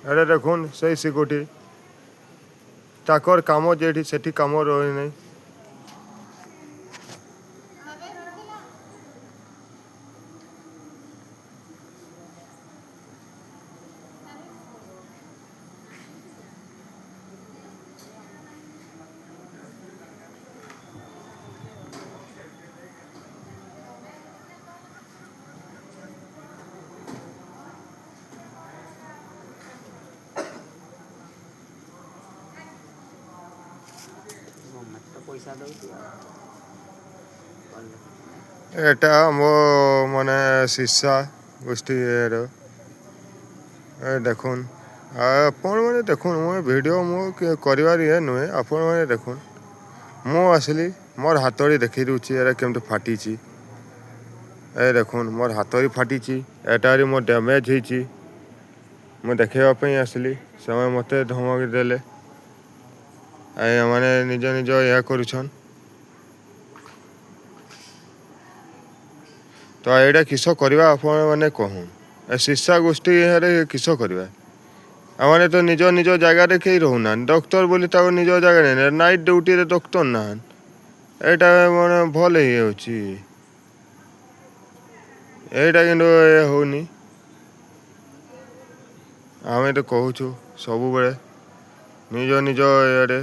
एडे देखुन से सिक्योरिटी ताकर काम जेठी सेठी काम रही नहीं पैसा दौती एटा मो माने शीशा गोष्ठी देखुन आपण मैंने देखुन मो वीडियो मो कर नुहे आपण मैंने देखुन मु आसली मोर हाथड़ी देखी दूची एरा केमती फाटी ए देखुन मोर हाथड़ी फाटी एटारी मोर डैमेज होती मु देखापी आसली समय मत धमक देले मैंने निज निज या करुछन तो यहाँ किस करवा आपण मैंने कहूँ शीशा गोष्ठी किस करवा आने तो निज निज जगार कहीं रोना डॉक्टर बोली निज जगह नहीं नाइट ड्यूटी रे डॉक्टर ना यहाँ मैंने भल होटा कि होनी आम तो कहूँ सब बेले निज निज इे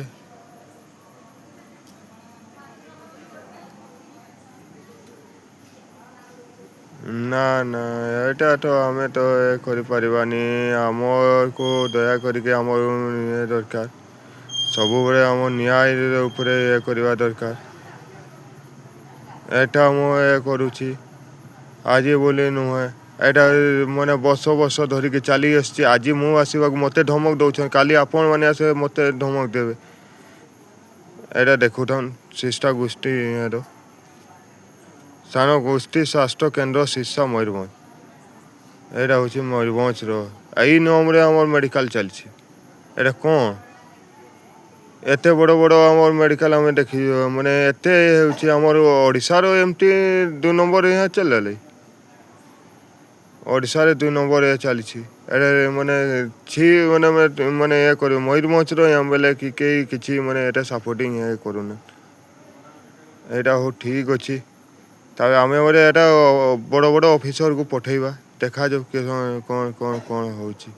ना ना यहाँ तो आम तो करनी आम को दया करके आम दरकार सब बेले आम न्याय उपरे ये करवा दरकार एटा मुझे करुँची आज बोली नुहे एटा मैंने बस बस धरिकी चली आज मु आसवाक मत धमक दौन काली आपण मैंने आस मत धमक देवे एटा देखुन शिष्टा गोष्ठी सान गोष्ठी स्वास्थ्य केन्द्र शीर्षा मयूरभंज यहाँ हूँ मयूरभंज रही नियम आम मेडिकल चलती कौन एते बड़ बड़ आम मेडिकल आम देखी माने एते आमर ओडिशार एमती 2 नंबर यहाँ चल ओडिशारे 2 नंबर ये चली माने छी माने माने ये कर मयूरभंज यहाँ बेले कि माने एटा सपोर्टिंग ये करूना यहाँ हो ठीक अच्छी तब आम बड़े बड़ बड़ ऑफिसर को पठेबा देखा जाऊ कौन कौन कौन कौन होची।